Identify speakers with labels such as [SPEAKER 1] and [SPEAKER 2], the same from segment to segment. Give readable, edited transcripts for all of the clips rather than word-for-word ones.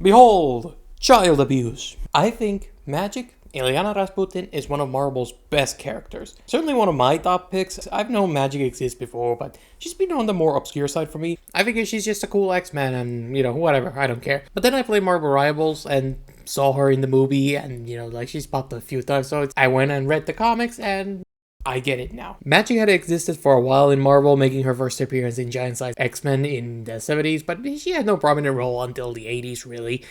[SPEAKER 1] Behold, child abuse. I think Magik, Illyana Rasputin, is one of Marvel's best characters. Certainly one of my top picks. I've known Magik exists before, but she's been on the more obscure side for me. I figure she's just a cool X-Men and, whatever, I don't care. But then I played Marvel Rivals and saw her in the movie and, she's popped a few times. So I went and read the comics and I get it now. Magik had existed for a while in Marvel, making her first appearance in Giant Size X-Men in the 70s, but she had no prominent role until the 80s, really.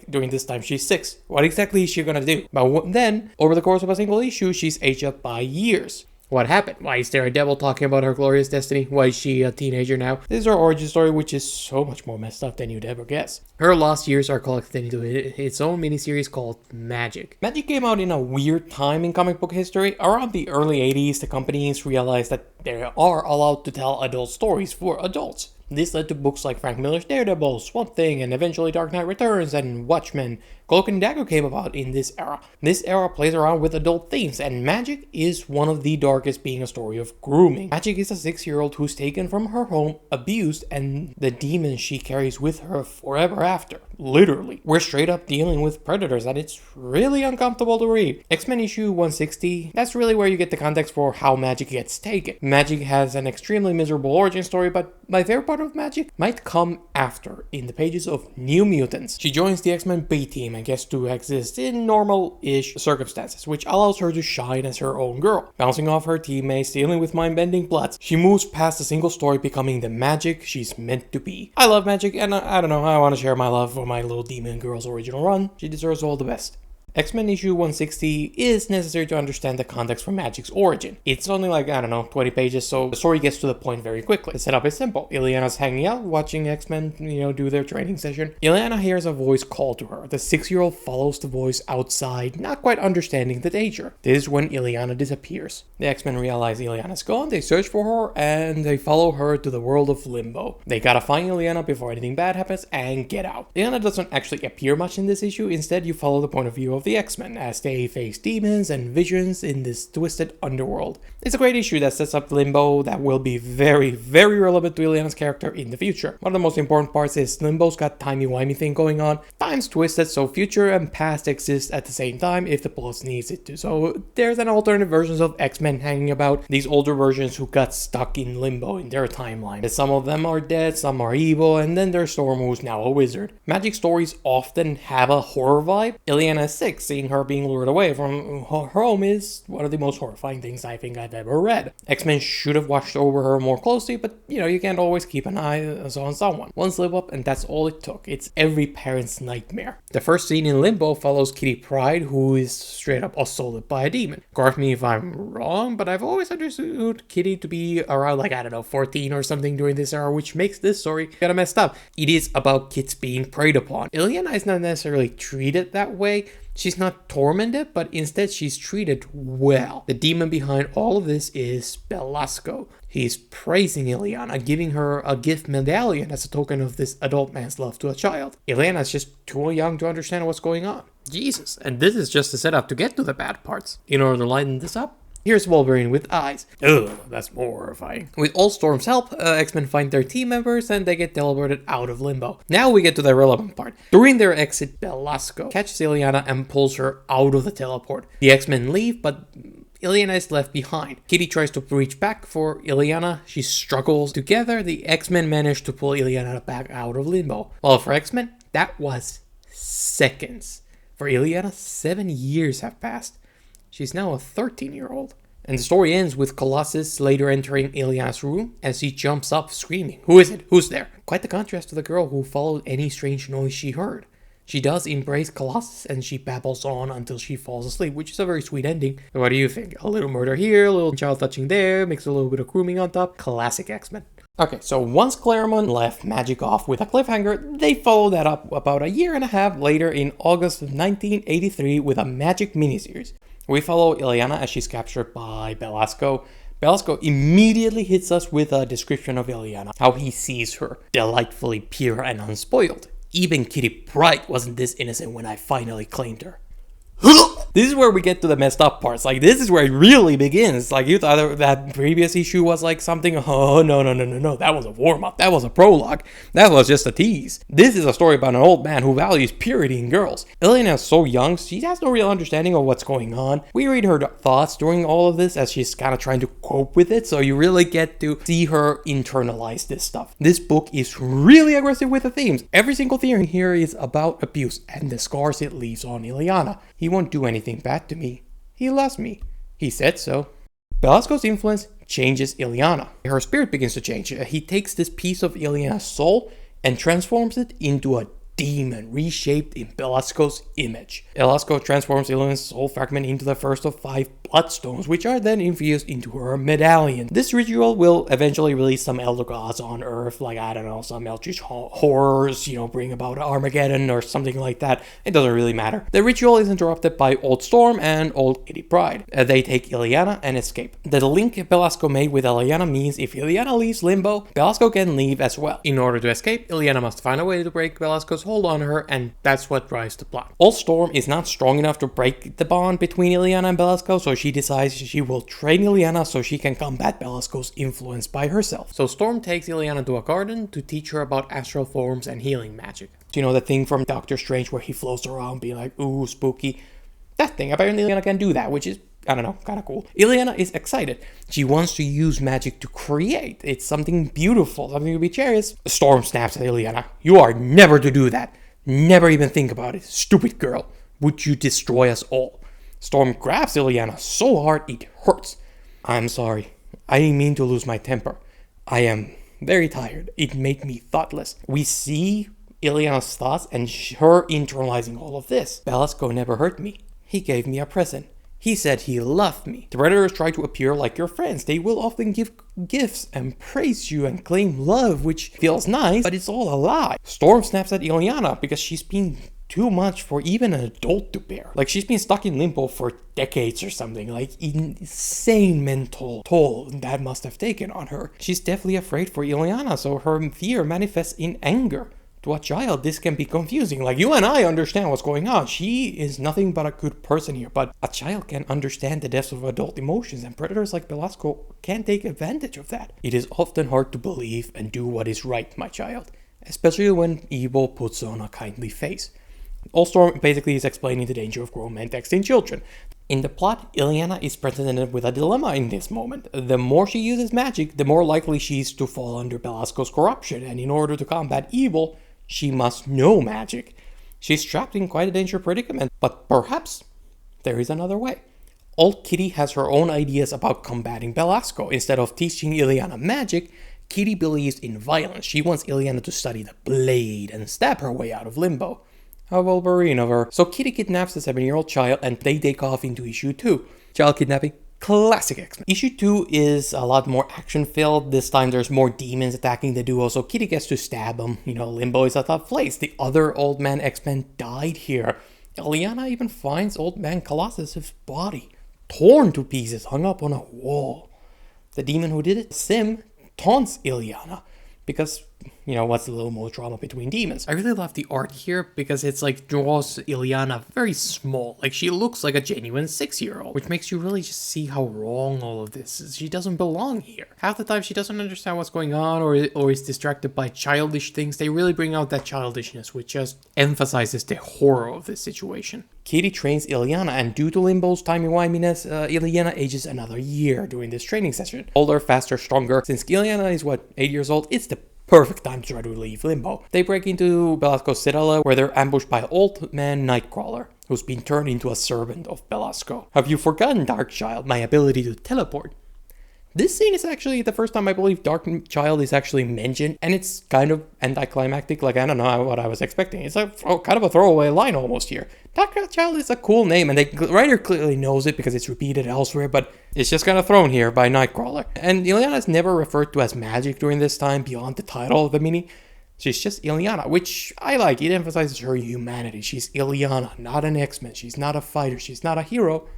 [SPEAKER 1] During this time, she's 6. What exactly is she gonna do? But then, over the course of a single issue, she's aged up by years. What happened? Why is there a devil talking about her glorious destiny? Why is she a teenager now? This is her origin story, which is so much more messed up than you'd ever guess. Her lost years are collected into its own miniseries called Magik. Magik came out in a weird time in comic book history. Around the early 80s, the companies realized that they are allowed to tell adult stories for adults. This led to books like Frank Miller's Daredevil, Swamp Thing, and eventually Dark Knight Returns and Watchmen. Cloak and Dagger came about in this era. This era plays around with adult themes, and Magik is one of the darkest, being a story of grooming. Magik is a 6-year-old who's taken from her home, abused, and the demons she carries with her forever after. Literally. We're straight up dealing with predators, and it's really uncomfortable to read. X-Men issue 160, that's really where you get the context for how Magik gets taken. Magik has an extremely miserable origin story, but my favorite part of Magik might come after, in the pages of New Mutants. She joins the X-Men B-Team and gets to exist in normal-ish circumstances, which allows her to shine as her own girl. Bouncing off her teammates, dealing with mind-bending plots, she moves past a single story, becoming the Magik she's meant to be. I love Magik, and I don't know, I want to share my love for my little demon girl's original run. She deserves all the best. X-Men issue 160 is necessary to understand the context for Magik's origin. It's only 20 pages, so the story gets to the point very quickly. The setup is simple. Illyana's hanging out, watching X-Men, do their training session. Illyana hears a voice call to her. The 6-year-old follows the voice outside, not quite understanding the danger. This is when Illyana disappears. The X-Men realize Illyana's gone, they search for her, and they follow her to the world of Limbo. They gotta find Illyana before anything bad happens and get out. Illyana doesn't actually appear much in this issue. Instead, you follow the point of view of the X-Men as they face demons and visions in this twisted underworld. It's a great issue that sets up Limbo that will be very, very relevant to Illyana's character in the future. One of the most important parts is Limbo's got timey-wimey thing going on. Time's twisted, so future and past exist at the same time if the plot needs it to. So there's an alternate versions of X-Men hanging about, these older versions who got stuck in Limbo in their timeline. Some of them are dead, some are evil, and then there's Storm, who's now a wizard. Magik stories often have a horror vibe. Illyana is 6, seeing her being lured away from her home is one of the most horrifying things I think I've ever read. X-Men should have watched over her more closely, but you can't always keep an eye on someone. One slip up and that's all it took. It's every parent's nightmare. The first scene in Limbo follows Kitty Pryde, who is straight up assaulted by a demon. Correct me if I'm wrong, but I've always understood Kitty to be around 14 or something during this era, which makes this story kinda messed up. It is about kids being preyed upon. Illyana is not necessarily treated that way. She's not tormented, but instead she's treated well. The demon behind all of this is Belasco. He's praising Illyana, giving her a gift medallion as a token of this adult man's love to a child. Illyana's just too young to understand what's going on. Jesus, and this is just a setup to get to the bad parts. In order to lighten this up, here's Wolverine with eyes. Ugh, that's more horrifying. With all Storm's help, X-Men find their team members and they get teleported out of Limbo. Now we get to the relevant part. During their exit, Belasco catches Illyana and pulls her out of the teleport. The X-Men leave, but Illyana is left behind. Kitty tries to reach back for Illyana. She struggles. Together, the X-Men manage to pull Illyana back out of Limbo. Well, for X-Men, that was seconds. For Illyana, 7 years have passed. She's now a 13-year-old. And the story ends with Colossus later entering Illyana's room as he jumps up screaming, "Who is it? Who's there?" Quite the contrast to the girl who followed any strange noise she heard. She does embrace Colossus and she babbles on until she falls asleep, which is a very sweet ending. What do you think? A little murder here, a little child touching there, mix a little bit of grooming on top. Classic X-Men. Okay, so once Claremont left Magik off with a cliffhanger, they followed that up about a year and a half later in August of 1983 with a Magik miniseries. We follow Illyana as she's captured by Belasco. Belasco immediately hits us with a description of Illyana, how he sees her, delightfully pure and unspoiled. Even Kitty Pryde wasn't this innocent when I finally claimed her. This is where we get to the messed up parts. Like, this is where it really begins. Like, you thought that previous issue was like something. Oh, no. That was a warm-up. That was a prologue. That was just a tease. This is a story about an old man who values purity in girls. Illyana is so young, she has no real understanding of what's going on. We read her thoughts during all of this as she's kind of trying to cope with it, so you really get to see her internalize this stuff. This book is really aggressive with the themes. Every single theme here is about abuse and the scars it leaves on Illyana. He won't do anything bad to me. He loves me. He said so. Belasco's influence changes Illyana. Her spirit begins to change. He takes this piece of Illyana's soul and transforms it into a demon reshaped in Belasco's image. Belasco transforms Illyana's soul fragment into the first of 5 bloodstones, which are then infused into her medallion. This ritual will eventually release some elder gods on Earth, like, I don't know, some eldritch horrors, bring about Armageddon or something like that. It doesn't really matter. The ritual is interrupted by Old Storm and Old Kitty Pryde. They take Illyana and escape. The link Belasco made with Illyana means if Illyana leaves Limbo, Belasco can leave as well. In order to escape, Illyana must find a way to break Belasco's hold on her, and that's what drives the plot. Old Storm is not strong enough to break the bond between Illyana and Belasco, so she decides she will train Illyana so she can combat Belasco's influence by herself. So Storm takes Illyana to a garden to teach her about astral forms and healing magic. The thing from Doctor Strange where he floats around being like, ooh, spooky. That thing, apparently Illyana can do that, which is, I don't know, kind of cool. Illyana is excited. She wants to use magic to create. It's something beautiful, something to be cherished. Storm snaps at Illyana. You are never to do that. Never even think about it. Stupid girl. Would you destroy us all? Storm grabs Illyana so hard it hurts. I'm sorry. I didn't mean to lose my temper. I am very tired. It made me thoughtless. We see Illyana's thoughts and her internalizing all of this. Belasco never hurt me. He gave me a present. He said he loved me. The Predators try to appear like your friends. They will often give gifts and praise you and claim love, which feels nice, but it's all a lie. Storm snaps at Illyana because she's been too much for even an adult to bear. Like, she's been stuck in limbo for decades or something. Like, insane mental toll that must have taken on her. She's definitely afraid for Illyana, so her fear manifests in anger. To a child, this can be confusing. Like, you and I understand what's going on. She is nothing but a good person here, but a child can understand the depths of adult emotions, and predators like Belasco can take advantage of that. It is often hard to believe and do what is right, my child, especially when evil puts on a kindly face. Old Storm basically is explaining the danger of grown men texting children. In the plot, Illyana is presented with a dilemma in this moment. The more she uses magic, the more likely she is to fall under Belasco's corruption, and in order to combat evil, she must know magic. She's trapped in quite a dangerous predicament, but perhaps there is another way. Old Kitty has her own ideas about combating Belasco. Instead of teaching Illyana magic, Kitty believes in violence. She wants Illyana to study the blade and stab her way out of limbo. A Wolverine of her. So Kitty kidnaps the 7-year-old child and they take off into issue 2. Child kidnapping. Classic X-Men. Issue 2 is a lot more action-filled. This time there's more demons attacking the duo, so Kitty gets to stab them. Limbo is a tough place. The other Old Man X-Men died here. Illyana even finds Old Man Colossus' body, torn to pieces, hung up on a wall. The demon who did it, Sim, taunts Illyana because, what's the little more drama between demons? I really love the art here because it's like draws Illyana very small. Like, she looks like a genuine 6-year-old, which makes you really just see how wrong all of this is. She doesn't belong here. Half the time she doesn't understand what's going on or is distracted by childish things. They really bring out that childishness, which just emphasizes the horror of this situation. Kitty trains Illyana, and due to Limbo's timey-wiminess, Illyana ages another year during this training session. Older, faster, stronger. Since Illyana is 8 years old, it's the perfect time to try to leave Limbo. They break into Belasco's citadel, where they're ambushed by Old Man Nightcrawler, who's been turned into a servant of Belasco. Have you forgotten, Dark Child, my ability to teleport? This scene is actually the first time I believe Dark Child is actually mentioned, and it's kind of anticlimactic. Like, I don't know what I was expecting. It's kind of a throwaway line almost here. Dark Child is a cool name, and the writer clearly knows it because it's repeated elsewhere, but it's just kind of thrown here by Nightcrawler. And Illyana is never referred to as Magik during this time beyond the title of the mini. She's just Illyana, which I like. It emphasizes her humanity. She's Illyana, not an X-Men. She's not a fighter. She's not a hero.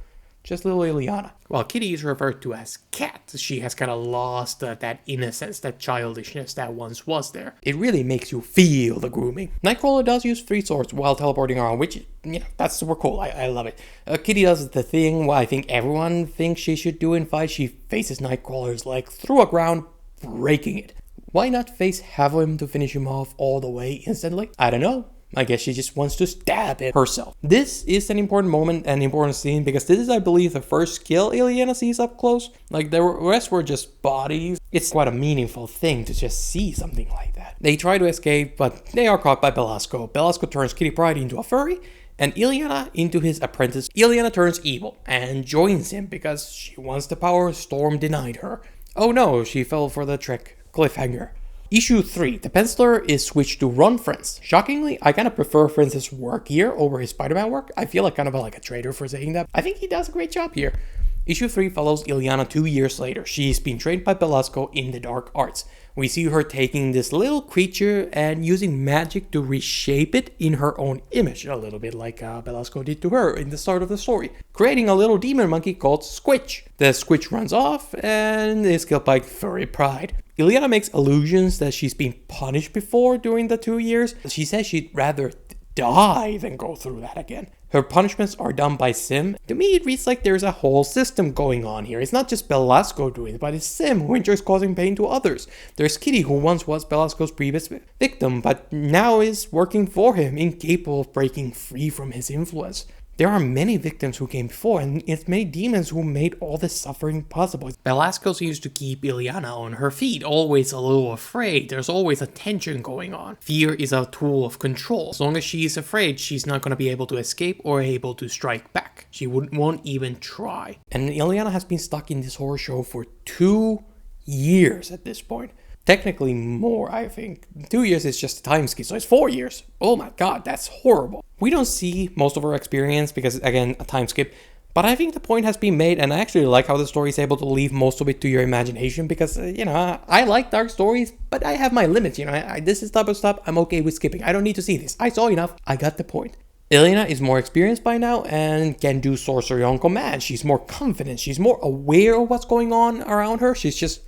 [SPEAKER 1] just little Illyana. While Kitty is referred to as Cat, she has kind of lost that innocence, that childishness that once was there. It really makes you feel the grooming. Nightcrawler does use 3 swords while teleporting around, which, you know, that's super cool. I love it. Kitty does the thing what I think everyone thinks she should do in fight. She faces Nightcrawler's leg through a ground, breaking it. Why not face have him to finish him off all the way instantly? I don't know. I guess she just wants to stab it herself. This is an important moment and important scene because this is, I believe, the first kill Illyana sees up close. Like, the rest were just bodies. It's quite a meaningful thing to just see something like that. They try to escape, but they are caught by Belasco. Belasco turns Kitty Pryde into a furry and Illyana into his apprentice. Illyana turns evil and joins him because she wants the power Storm denied her. Oh no, she fell for the trick. Cliffhanger. Issue 3. The penciler is switched to Run Friends. Shockingly, I kind of prefer Friends' work here over his Spider-Man work. I feel like kind of like a traitor for saying that. I think he does a great job here. Issue 3 follows Illyana 2 years later. She's been trained by Belasco in the dark arts. We see her taking this little creature and using magic to reshape it in her own image, a little bit like Belasco did to her in the start of the story, creating a little demon monkey called Squitch. The Squitch runs off and is killed by Furry Pride. Illyana makes allusions that she's been punished before during the 2 years. She says she'd rather die than go through that again. Her punishments are done by Sim. To me, it reads like there's a whole system going on here. It's not just Belasco doing it, but it's Sim who enjoys causing pain to others. There's Kitty, who once was Belasco's previous victim, but now is working for him, incapable of breaking free from his influence. There are many victims who came before, and it's many demons who made all this suffering possible. Belasco seems to keep Illyana on her feet, always a little afraid. There's always a tension going on. Fear is a tool of control. As long as she is afraid, she's not going to be able to escape or able to strike back. She won't even try. And Illyana has been stuck in this horror show for 2 years at this point. Technically more, I think. 2 years is just a time skip, so it's 4 years. Oh my god, that's horrible. We don't see most of her experience because, again, a time skip. But I think the point has been made, and I actually like how the story is able to leave most of it to your imagination because, I like dark stories, but I have my limits, this is type of stuff I'm okay with skipping. I don't need to see this. I saw enough. I got the point. Illyana is more experienced by now and can do sorcery on command. She's more confident. She's more aware of what's going on around her. She's just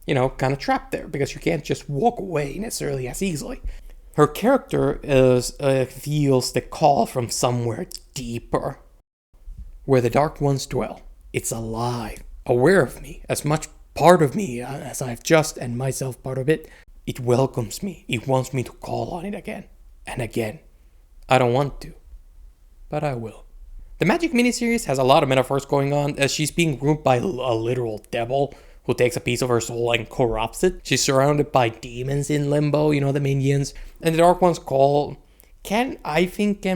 [SPEAKER 1] kind of trapped there because you can't just walk away necessarily as easily. Her character feels the call from somewhere deeper, where the Dark Ones dwell. It's alive, aware of me, as much part of me as I've just and myself part of it. It welcomes me. It wants me to call on it again and again. I don't want to, but I will. The Magik miniseries has a lot of metaphors going on as she's being groomed by a literal devil who takes a piece of her soul and corrupts it. She's surrounded by demons in limbo, the minions. And the Dark One's call can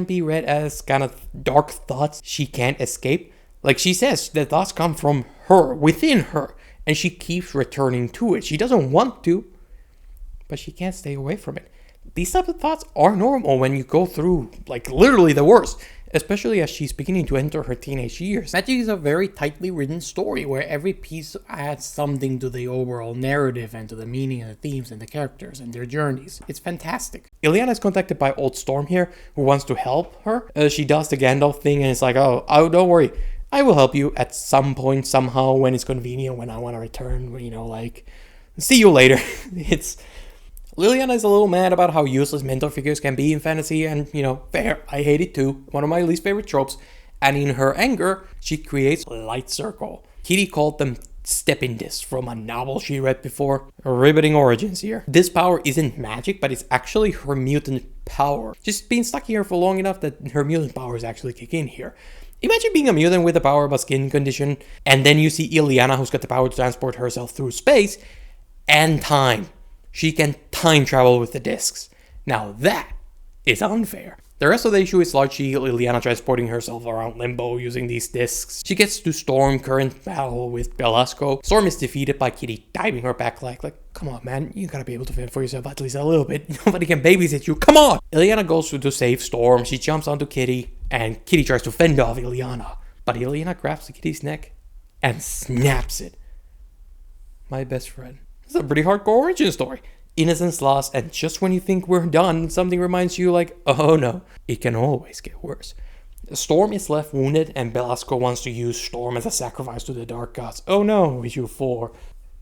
[SPEAKER 1] be read as kind of dark thoughts she can't escape. Like she says, the thoughts come from her, within her, and she keeps returning to it. She doesn't want to, but she can't stay away from it. These types of thoughts are normal when you go through, literally the worst. Especially as she's beginning to enter her teenage years. Magik is a very tightly written story where every piece adds something to the overall narrative and to the meaning and the themes and the characters and their journeys. It's fantastic. Illyana is contacted by Old Storm here, who wants to help her. She does the Gandalf thing and it's like, oh, don't worry. I will help you at some point, somehow, when it's convenient, when I want to return, see you later. Illyana is a little mad about how useless mentor figures can be in fantasy, and, fair, I hate it too, one of my least favorite tropes, and in her anger, she creates a light circle. Kitty called them stepping discs from a novel she read before. Riveting origins here. This power isn't magic, but it's actually her mutant power. She's been stuck here for long enough that her mutant powers actually kick in here. Imagine being a mutant with the power of a skin condition, and then you see Illyana, who's got the power to transport herself through space and time. She can time travel with the discs. Now that is unfair. The rest of the issue is largely Illyana transporting herself around Limbo using these discs. She gets to Storm current battle with Belasco. Storm is defeated by Kitty diving her back like come on man, you gotta be able to fend for yourself at least a little bit. Nobody can babysit you, come on! Illyana goes to save Storm. She jumps onto Kitty and Kitty tries to fend off Illyana. But Illyana grabs the Kitty's neck and snaps it. My best friend. It's a pretty hardcore origin story. Innocence lost, and just when you think we're done, something reminds you oh no, it can always get worse. Storm is left wounded and Belasco wants to use Storm as a sacrifice to the Dark Gods. Oh no, issue 4.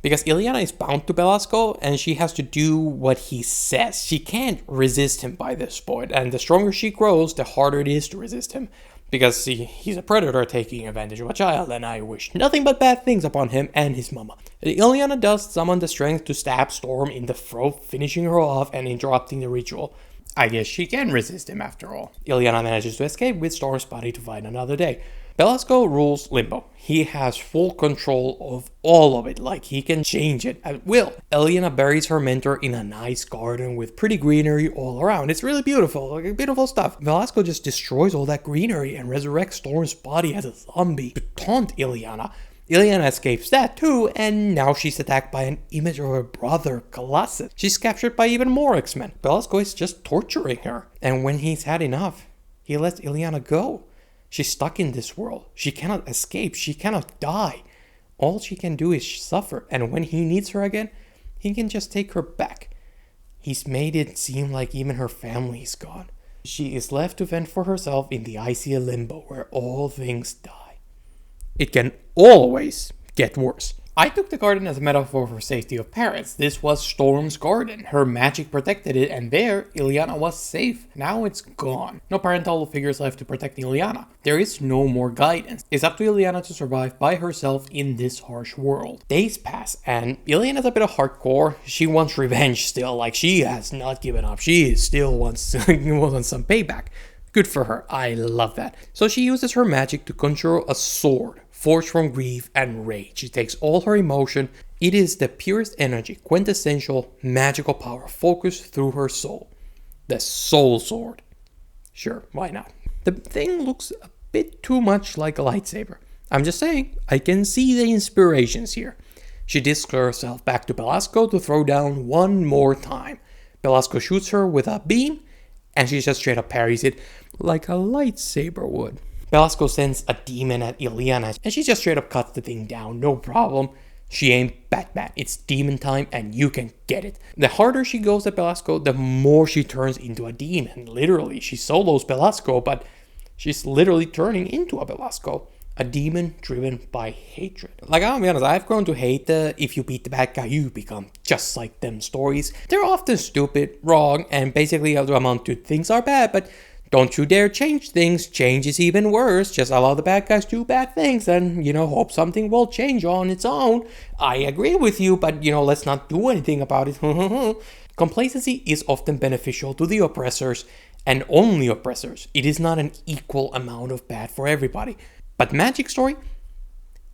[SPEAKER 1] Because Illyana is bound to Belasco and she has to do what he says. She can't resist him by this point, and the stronger she grows, the harder it is to resist him. Because he's a predator taking advantage of a child, and I wish nothing but bad things upon him and his mama. Illyana does summon the strength to stab Storm in the throat, finishing her off and interrupting the ritual. I guess she can resist him after all. Illyana manages to escape with Storm's body to fight another day. Belasco rules Limbo. He has full control of all of it, like he can change it at will. Illyana buries her mentor in a nice garden with pretty greenery all around. It's really beautiful, like beautiful stuff. Belasco just destroys all that greenery and resurrects Storm's body as a zombie to taunt Illyana. Illyana escapes that too, and now she's attacked by an image of her brother, Colossus. She's captured by even more X-Men. Belasco is just torturing her, and when he's had enough, he lets Illyana go. She's stuck in this world. She cannot escape. She cannot die. All she can do is suffer, and when he needs her again, he can just take her back. He's made it seem like even her family is gone. She is left to fend for herself in the icy limbo where all things die. It can always get worse. I took the garden as a metaphor for safety of parents. This was Storm's garden. Her magic protected it, and there, Illyana was safe. Now it's gone. No parental figures left to protect Illyana. There is no more guidance. It's up to Illyana to survive by herself in this harsh world. Days pass, and Illyana's a bit of hardcore. She wants revenge still, like she has not given up. She still wants some payback. Good for her. I love that. So she uses her magic to conjure a sword, forged from grief and rage. She takes all her emotion. It is the purest energy, quintessential magical power focused through her soul. The Soul Sword. Sure, why not? The thing looks a bit too much like a lightsaber. I'm just saying, I can see the inspirations here. She discs herself back to Belasco to throw down one more time. Belasco shoots her with a beam, and she just straight up parries it like a lightsaber would. Belasco sends a demon at Illyana, and she just straight up cuts the thing down, no problem. She ain't Batman. It's demon time, and you can get it. The harder she goes at Belasco, the more she turns into a demon. Literally, she solos Belasco, but she's literally turning into a Belasco. A demon driven by hatred. Like, I'll be honest, I've grown to hate the if you beat the bad guy, you become just like them stories. They're often stupid, wrong, and basically amount to things are bad, but don't you dare change things. Change is even worse. Just allow the bad guys to do bad things and, hope something will change on its own. I agree with you, but, let's not do anything about it. Complacency is often beneficial to the oppressors, and only oppressors. It is not an equal amount of bad for everybody. But Magik story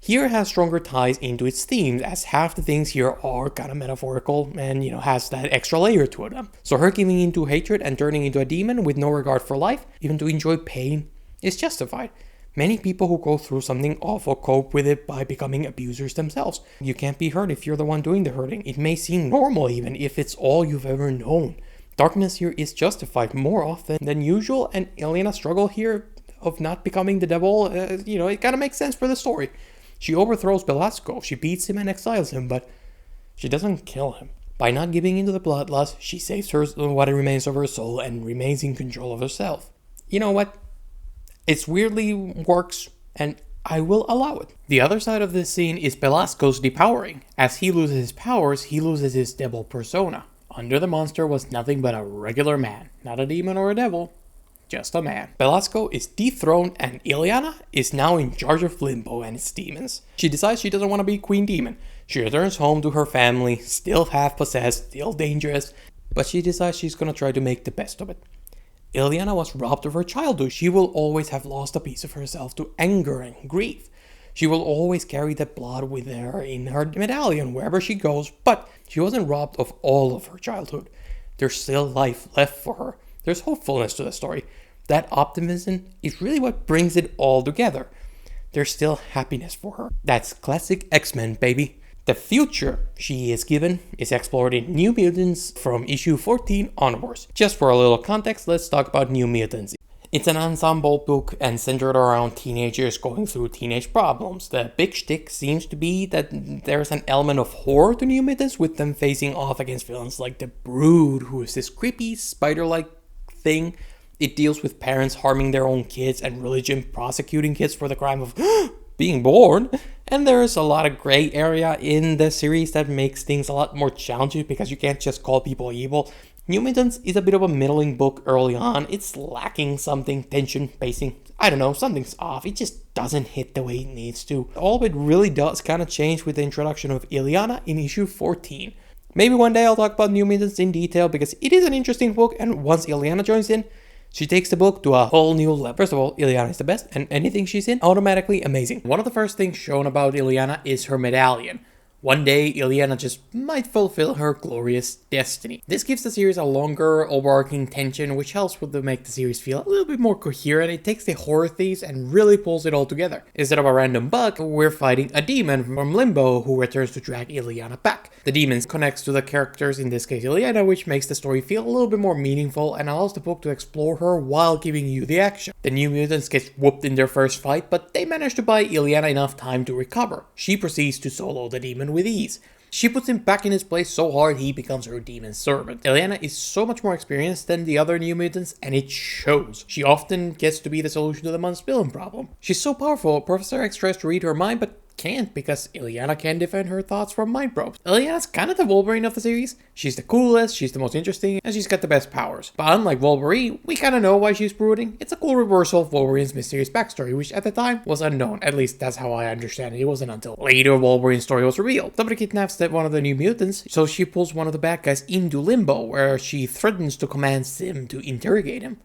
[SPEAKER 1] here has stronger ties into its themes, as half the things here are kind of metaphorical and, has that extra layer to them. So her giving into hatred and turning into a demon with no regard for life, even to enjoy pain, is justified. Many people who go through something awful cope with it by becoming abusers themselves. You can't be hurt if you're the one doing the hurting. It may seem normal even if it's all you've ever known. Darkness here is justified more often than usual, and Illyana's struggle here of not becoming the devil, it kind of makes sense for the story. She overthrows Belasco, she beats him and exiles him, but she doesn't kill him. By not giving into the bloodlust, she saves her what remains of her soul and remains in control of herself. You know what? It weirdly works, and I will allow it. The other side of this scene is Belasco's depowering. As he loses his powers, he loses his devil persona. Under the monster was nothing but a regular man, not a demon or a devil. Just a man. Belasco is dethroned and Illyana is now in charge of Limbo and its demons. She decides she doesn't want to be Queen Demon. She returns home to her family, still half possessed, still dangerous, but she decides she's gonna try to make the best of it. Illyana was robbed of her childhood. She will always have lost a piece of herself to anger and grief. She will always carry that blood with her in her medallion wherever she goes, but she wasn't robbed of all of her childhood. There's still life left for her. There's hopefulness to the story. That optimism is really what brings it all together. There's still happiness for her. That's classic X-Men, baby. The future she is given is explored in New Mutants from issue 14 onwards. Just for a little context, let's talk about New Mutants. It's an ensemble book and centered around teenagers going through teenage problems. The big shtick seems to be that there's an element of horror to New Mutants, with them facing off against villains like the Brood, who is this creepy spider-like thing It deals with parents harming their own kids and religion prosecuting kids for the crime of being born. And there is a lot of gray area in the series that makes things a lot more challenging because you can't just call people evil. New Mutants is a bit of a middling book early on. It's lacking something, tension, pacing. I don't know, something's off. It just doesn't hit the way it needs to. All of it really does kind of change with the introduction of Illyana in issue 14. Maybe one day I'll talk about New Mutants in detail because it is an interesting book, and once Illyana joins in, she takes the book to a whole new level. First of all, Illyana is the best, and anything she's in, automatically amazing. One of the first things shown about Illyana is her medallion. One day, Illyana just might fulfill her glorious destiny. This gives the series a longer, overarching tension, which helps with to make the series feel a little bit more coherent. It takes the horror themes and really pulls it all together. Instead of a random bug, we're fighting a demon from Limbo who returns to drag Illyana back. The demon connects to the characters, in this case Illyana, which makes the story feel a little bit more meaningful and allows the book to explore her while giving you the action. The New Mutants get whooped in their first fight, but they manage to buy Illyana enough time to recover. She proceeds to solo the demon with ease. She puts him back in his place so hard he becomes her demon servant. Illyana is so much more experienced than the other New Mutants, and it shows. She often gets to be the solution to the month's villain problem. She's so powerful, Professor X tries to read her mind, but can't because Illyana can defend her thoughts from mind probes. Illyana's kind of the Wolverine of the series. She's the coolest, she's the most interesting, and she's got the best powers. But unlike Wolverine, we kind of know why she's brooding. It's a cool reversal of Wolverine's mysterious backstory, which at the time was unknown. At least that's how I understand it. It wasn't until later Wolverine's story was revealed. Somebody kidnaps one of the New Mutants, so she pulls one of the bad guys into Limbo, where she threatens to command Sim to interrogate him.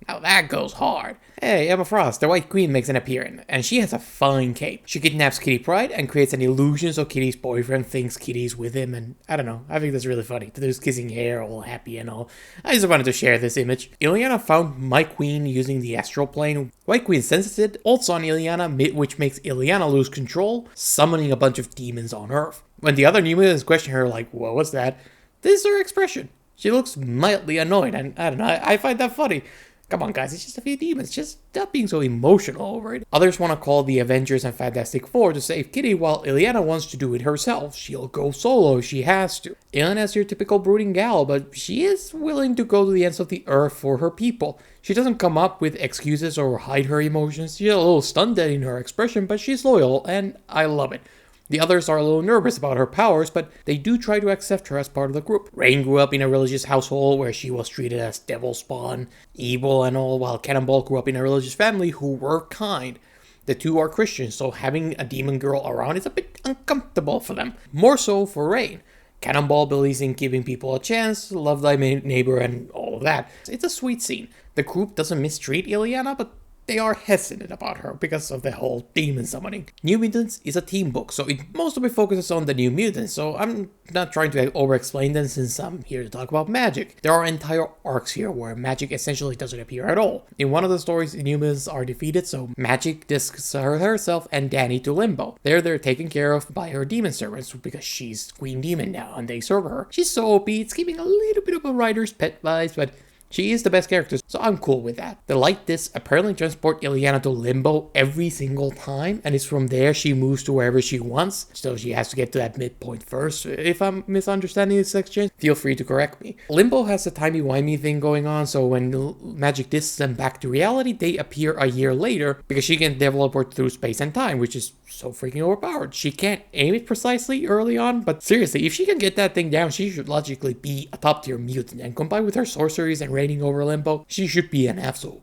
[SPEAKER 1] Now that goes hard. Hey, Emma Frost, the White Queen, makes an appearance, and she has a fine cape. She kidnaps Kitty Pryde and creates an illusion so Kitty's boyfriend thinks Kitty's with him, and I don't know, I think that's really funny. They're just kissing hair, all happy and all. I just wanted to share this image. Illyana found my queen using the astral plane. White Queen senses it, ults on Illyana, which makes Illyana lose control, summoning a bunch of demons on Earth. When the other New Mutants question her, like, what was that? This is her expression. She looks mildly annoyed, and I don't know, I find that funny. Come on, guys, it's just a few demons. Just stop being so emotional over it. Others want to call the Avengers and Fantastic Four to save Kitty, while Illyana wants to do it herself. She'll go solo if she has to. Illyana's your typical brooding gal, but she is willing to go to the ends of the earth for her people. She doesn't come up with excuses or hide her emotions. She's a little stunted in her expression, but she's loyal, and I love it. The others are a little nervous about her powers, but they do try to accept her as part of the group. Rain grew up in a religious household where she was treated as devil spawn, evil and all, while Cannonball grew up in a religious family who were kind. The two are Christians, so having a demon girl around is a bit uncomfortable for them. More so for Rain. Cannonball believes in giving people a chance, love thy neighbor, and all of that. It's a sweet scene. The group doesn't mistreat Illyana, but they are hesitant about her because of the whole demon summoning. New Mutants is a team book, so it most of it focuses on the New Mutants, so I'm not trying to over-explain them since I'm here to talk about Magik. There are entire arcs here where Magik essentially doesn't appear at all. In one of the stories, the New Mutants are defeated, so Magik discs herself and Danny to Limbo. There they're taken care of by her demon servants because she's Queen Demon now and they serve her. She's so OP, it's giving a little bit of a writer's pet vibes, but she is the best character, so I'm cool with that. The light discs apparently transport Illyana to Limbo every single time, and it's from there she moves to wherever she wants, so she has to get to that midpoint first. If I'm misunderstanding this exchange, feel free to correct me. Limbo has a timey-wimey thing going on, so when Magik discs them back to reality, they appear a year later, because she can teleport through space and time, which is so freaking overpowered. She can't aim it precisely early on, but seriously, if she can get that thing down, she should logically be a top-tier mutant, and combined with her sorceries and reigning over Limbo, she should be an absolute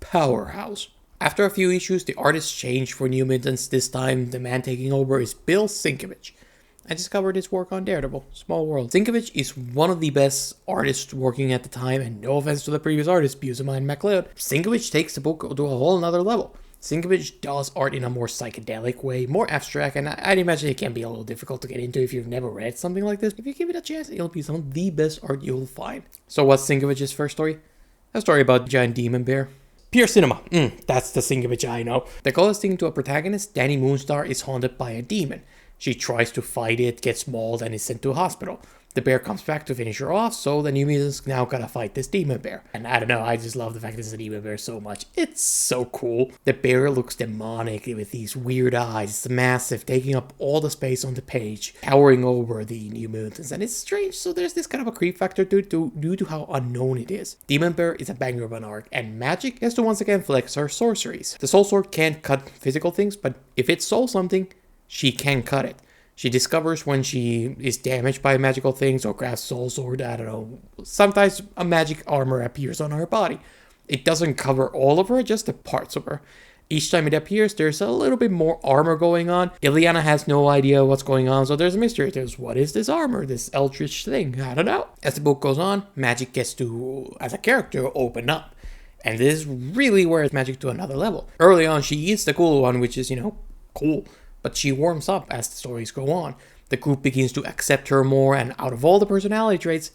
[SPEAKER 1] powerhouse. After a few issues, the artists changed for New Mutants. This time, the man taking over is Bill Sienkiewicz. I discovered his work on Daredevil, Small World. Sienkiewicz is one of the best artists working at the time, and no offense to the previous artist, Buscema and MacLeod, Sienkiewicz takes the book to a whole nother level. Sienkiewicz does art in a more psychedelic way, more abstract, and I'd imagine it can be a little difficult to get into if you've never read something like this. If you give it a chance, it'll be some of the best art you'll find. So what's Sienkiewicz's first story? A story about a giant demon bear. Pure cinema. That's the Sienkiewicz I know. The closest thing to a protagonist, Danny Moonstar, is haunted by a demon. She tries to fight it, gets mauled, and is sent to a hospital. The bear comes back to finish her off, so the New Mutants now gotta fight this demon bear. And I don't know, I just love the fact this is a demon bear so much. It's so cool. The bear looks demonic with these weird eyes. It's massive, taking up all the space on the page, towering over the New Mutants. And it's strange, so there's this kind of a creep factor due to how unknown it is. Demon Bear is a banger of an arc, and Magik has to once again flex her sorceries. The Soul Sword can't cut physical things, but if it souls something, she can cut it. She discovers when she is damaged by magical things or grabs Soul Sword, I don't know. Sometimes a magic armor appears on her body. It doesn't cover all of her, just the parts of her. Each time it appears, there's a little bit more armor going on. Illyana has no idea what's going on, so there's a mystery. There's, what is this armor, this eldritch thing? I don't know. As the book goes on, Magik gets to, as a character, open up. And this is really where it's Magik to another level. Early on, she is the cool one, which is, cool. But she warms up as the stories go on. The group begins to accept her more, and out of all the personality traits,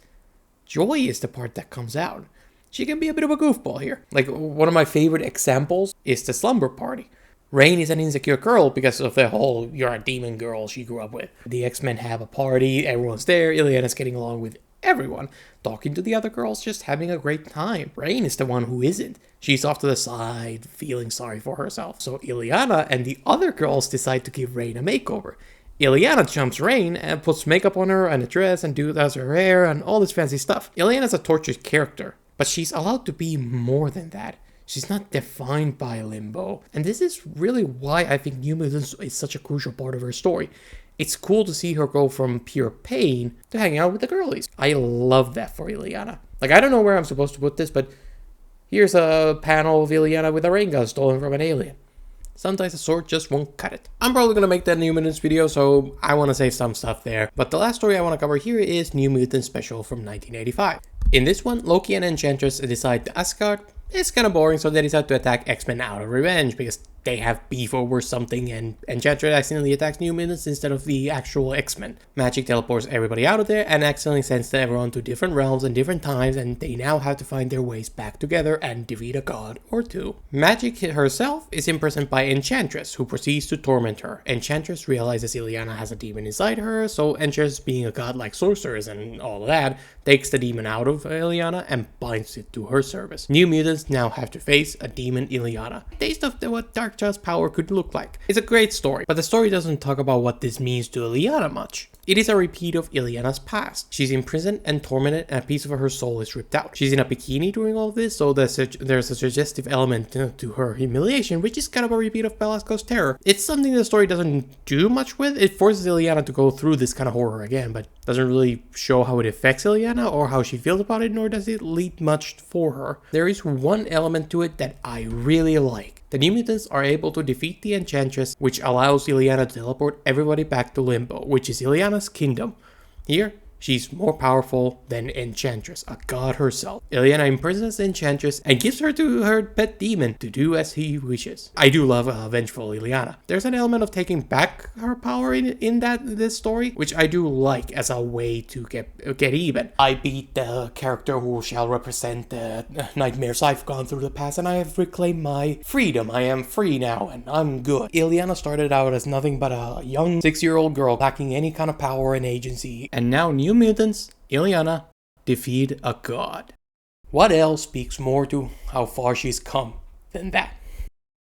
[SPEAKER 1] Joy is the part that comes out. She can be a bit of a goofball here. Like, one of my favorite examples is the slumber party. Rain is an insecure girl because of the whole "you're a demon girl" she grew up with. The X-Men have a party, everyone's there, Illyana's getting along with everyone, talking to the other girls, just having a great time. Rain is the one who isn't. She's off to the side, feeling sorry for herself. So Illyana and the other girls decide to give Rain a makeover. Illyana jumps Rain and puts makeup on her and a dress and does her hair and all this fancy stuff. Illyana's a tortured character, but she's allowed to be more than that. She's not defined by limbo. And this is really why I think New Mutants is such a crucial part of her story. It's cool to see her go from pure pain to hanging out with the girlies. I love that for Illyana. Like, I don't know where I'm supposed to put this, but here's a panel of Illyana with a rain gun stolen from an alien. Sometimes a sword just won't cut it. I'm probably gonna make that New Mutants video, so I wanna say some stuff there. But the last story I wanna cover here is New Mutants Special from 1985. In this one, Loki and Enchantress decide to Asgard. It's kind of boring, so they decide to attack X-Men out of revenge because they have beef over something, and Enchantress accidentally attacks New Mutants instead of the actual X-Men. Magik teleports everybody out of there and accidentally sends everyone to different realms and different times, and they now have to find their ways back together and defeat a god or two. Magik herself is imprisoned by Enchantress, who proceeds to torment her. Enchantress realizes Illyana has a demon inside her, so Enchantress, being a godlike sorceress and all of that, takes the demon out of Illyana and binds it to her service. New Mutants now have to face a demon Illyana. Taste of what Darkchild's power could look like. It's a great story, but the story doesn't talk about what this means to Illyana much. It is a repeat of Illyana's past. She's imprisoned and tormented, and a piece of her soul is ripped out. She's in a bikini during all of this, so there's a suggestive element to her humiliation, which is kind of a repeat of Belasco's terror. It's something the story doesn't do much with. It forces Illyana to go through this kind of horror again, but doesn't really show how it affects Illyana or how she feels about it, nor does it lead much for her. There is one element to it that I really like. The New Mutants are able to defeat the Enchantress, which allows Illyana to teleport everybody back to Limbo, which is Illyana's kingdom. Here, she's more powerful than Enchantress, a god herself. Illyana imprisons Enchantress and gives her to her pet demon to do as he wishes. I do love vengeful Illyana. There's an element of taking back her power in this story, which I do like as a way to get even. I beat the character who shall represent the nightmares I've gone through the past, and I have reclaimed my freedom. I am free now, and I'm good. Illyana started out as nothing but a young 6-year-old girl lacking any kind of power and agency, and now New Mutants, Illyana, defeat a god. What else speaks more to how far she's come than that?